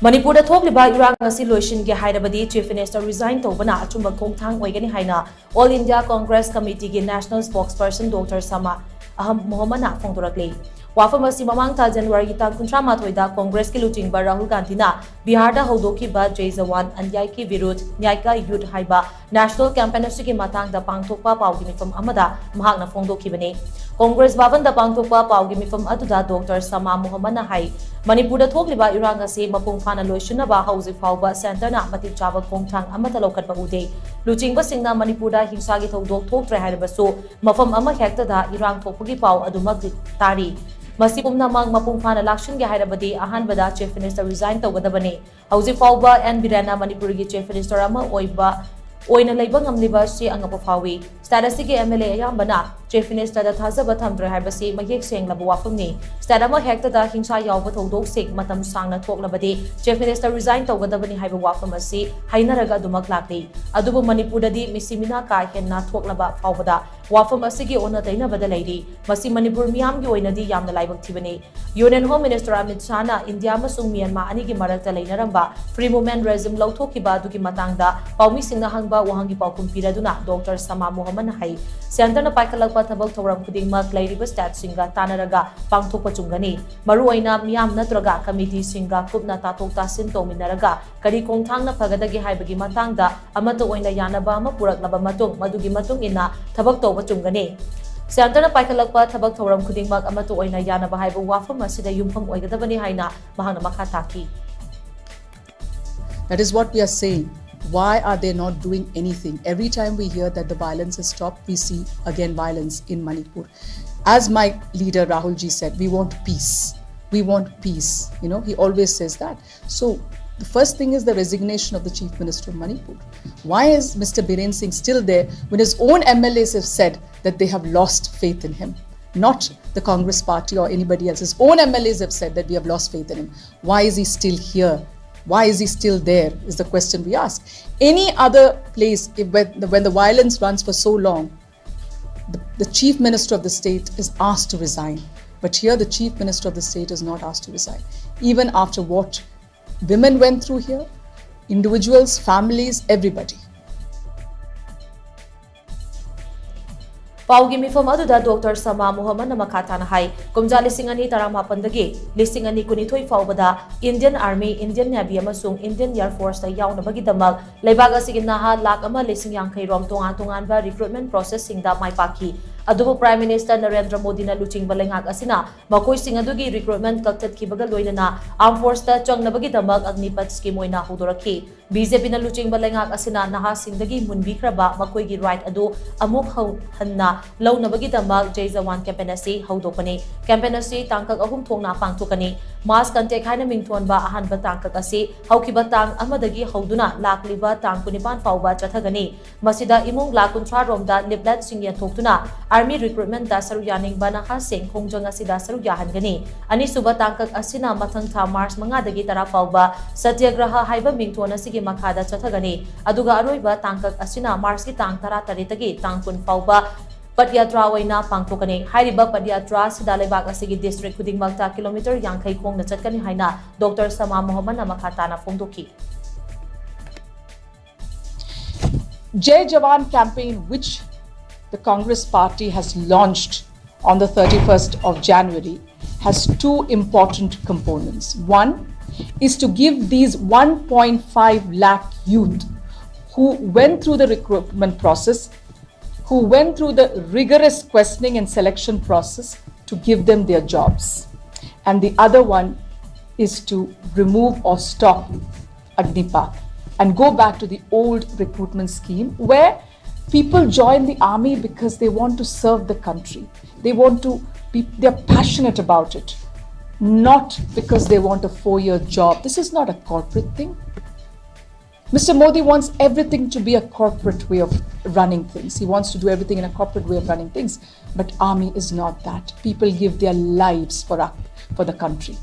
Manipur thokliba Irang Asi Loisinge Hairabadi Chief Minister Resign Toubana Achumba Khongthang Oigani haina All India Congress Committee ki National Spokesperson Dr. Shama Mohamed phongdorakli. Wafam asi mamangta January tang 13 da Congress ki luchingba Rahul Gandhi na Bihar da haudokiba Jai Jawan Anyai ki virud Nyai ka Yudh haiba National Campaign ki matang da pangthokpa paugi mifam amada mahakna phongdokibani. Congress Bhavan da pangthokpa paugi mifam aduda Dr. Shama Mohamed na hai Manipur da thokliba Irang Asi mapung phana loisinaba hauji fauba center na matik chaba Khongthang amata lokat ba ude luchingba singna Manipur da hingsa gi thodok thoktre haibasu mafam ama hekta da Irang thokpagi pau adumak tari Masi pumnamang mapung phana lakshin ge Hairabadi ahanbada Chief Minister resign tawgadabani hauji fauba and Birana Manipur gi Chief Minister ama oina leiba ngamliba si angapa fawi status gi MLA ayambana Chief Minister da thazaba thamdre haibasi mayek senglaba wafamni stadama hekta da hingsa yawba thodok sik matam sangna thoklabadi Chief Minister resign tawgadabani haiba wafamasi hainaraga dumak lakli adubu Manipur dadi misimina ka henna thoklaba fawbada wafam asigi ona taina bada leiri masi Manipur miyam gi oinadi yamna laibak thibani Union Home Minister Amit Shah na India masung Myanmar ani gi marakta leinaramba free movement regime lauthokiba dugi matangda paumi singna hangba wahangi paukum piraduna Dr. Shama Mohamed hai center na paikalakpa thabak thoram khudingmak leiriba stat singa tanaraga pangthokpa chungani maru oina miyam natraga committee singa kupna tatok tasin tominaraga kari Khongthang na phagadagi haibagi matangda amata oina yanaba ama puraklaba matung madugi matung ina thabak toba chungani Center na paikalakpa thabak thoram khudingmak amato oina yanaba haiba wafam asida yumpham oigadabani haina mahangna makha taki. That is what we are saying. Why are they not doing anything? Every time we hear that the violence has stopped, we see again violence in Manipur. As my leader Rahul ji said, we want peace. We want peace. You know, he always says that. So the first thing is the resignation of the Chief Minister of Manipur. Why is Mr. Biren Singh still there when his own MLAs have said that they have lost faith in him? Not the Congress party or anybody else. His own MLAs have said that we have lost faith in him. Why is he still here? Why is he still there is the question we ask. Any other place, when the violence runs for so long, the Chief Minister of the state is asked to resign. But here the Chief Minister of the state is not asked to resign. Even after what women went through here, individuals, families, everybody. Paugi mifam aduda Dr. Shama Mohamed na makatana hai kumja lisingani taramapandagi lisingani kunithoi faubada Indian Army, Indian Navy amasung Indian Air Force ta yaunabagi damal leibag asigi naha lak ama lising yangkai rom tongan ba recruitment process singda maipaki adubu Prime Minister Narendra Modi na luching balengak asina makoi sing adugi recruitment kaktat kibaga loinana Armed Force ta changnabagi damal agnipat scheme oina hudoraki BJP na luching balengak asina naha singdagi munbikraba makoi gi right adu amuk hanna law nabagi damak Jai Jawan campaign asi haudokani campaign asi tangkak ahum thongna pangthokani mass contact haina mingthon ba ahan ba tangkak asi haukiba tang amadagi hauduna lakliba tang kunipan fauba chathagani masida imung lakunthra romda liblat singya thoktuna army recruitment da saru yaning bana ha sing khongjang asi da saru yahangani ani suba tangkak asina mathang tha March 5 dagi tara fauba satyagraha haiba mingthon asigi makhada chathagani aduga aroiba tangkak asina March ki tang tara taritagi tang kun fauba Padyatra waina pangthokani hairiba padyatra sida lebak asigi district khudingmakta kilometer yangkai khongna chatkani haina Dr. Shama Mohamed na makhatana phongdoki. Jai Jawan campaign, which the Congress party has launched on the 31st of January, has two important components. One is to give these 1.5 lakh youth who went through the recruitment process, who went through the rigorous questioning and selection process, to give them their jobs. And the other one is to remove or stop Agnipath and go back to the old recruitment scheme where people join the army because they want to serve the country. They're passionate about it, not because they want a 4-year job. This is not a corporate thing. Mr. Modi wants everything to be a corporate way of running things. He wants to do everything in a corporate way of running things. But army is not that. People give their lives for the country.